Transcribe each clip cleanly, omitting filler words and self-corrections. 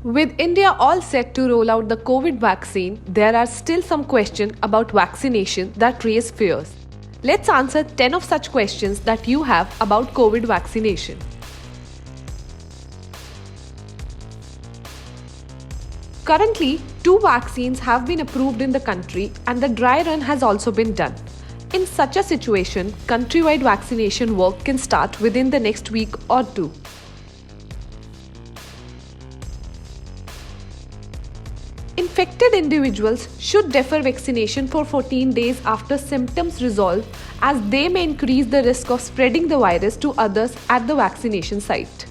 With India all set to roll out the COVID vaccine, there are still some questions about vaccination that raise fears. Let's answer 10 of such questions that you have about COVID vaccination. Currently, 2 vaccines have been approved in the country and the dry run has also been done. In such a situation, countrywide vaccination work can start within the next week or 2. Infected individuals should defer vaccination for 14 days after symptoms resolve, as they may increase the risk of spreading the virus to others at the vaccination site.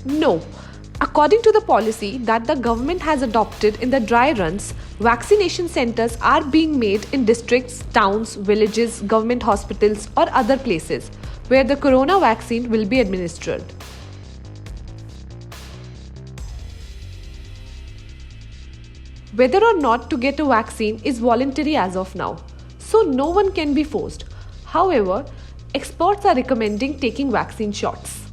No. According to the policy that the government has adopted in the dry runs, vaccination centers are being made in districts, towns, villages, government hospitals or other places where the corona vaccine will be administered. Whether or not to get a vaccine is voluntary as of now, so no one can be forced. However, experts are recommending taking vaccine shots.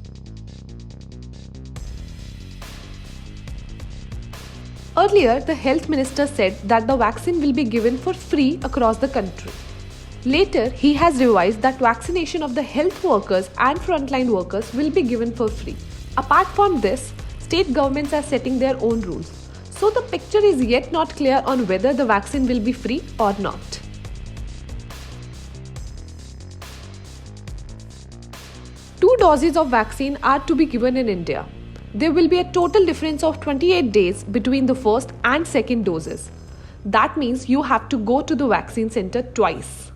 Earlier, the health minister said that the vaccine will be given for free across the country. Later, he has revised that vaccination of the health workers and frontline workers will be given for free. Apart from this, state governments are setting their own rules. So the picture is yet not clear on whether the vaccine will be free or not. Two doses of vaccine are to be given in India. There will be a total difference of 28 days between the first and second doses. That means you have to go to the vaccine center twice.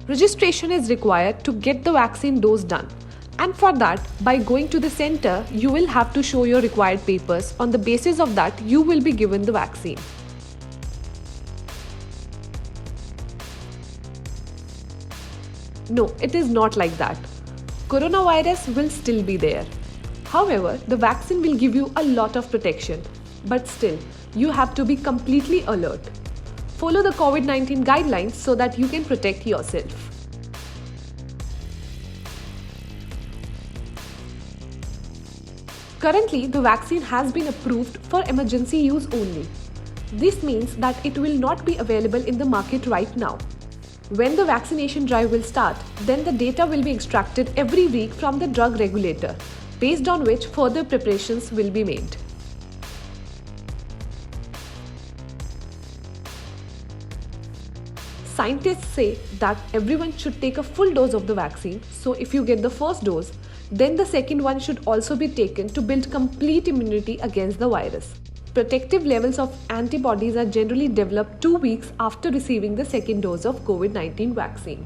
Registration is required to get the vaccine dose done. And for that, by going to the center, you will have to show your required papers. On the basis of that, you will be given the vaccine. No, it is not like that. Coronavirus will still be there. However, the vaccine will give you a lot of protection. But still, you have to be completely alert. Follow the COVID-19 guidelines so that you can protect yourself. Currently, the vaccine has been approved for emergency use only. This means that it will not be available in the market right now. When the vaccination drive will start, then the data will be extracted every week from the drug regulator, based on which further preparations will be made. Scientists say that everyone should take a full dose of the vaccine, so if you get the first dose, then the second one should also be taken to build complete immunity against the virus. Protective levels of antibodies are generally developed 2 weeks after receiving the second dose of COVID-19 vaccine.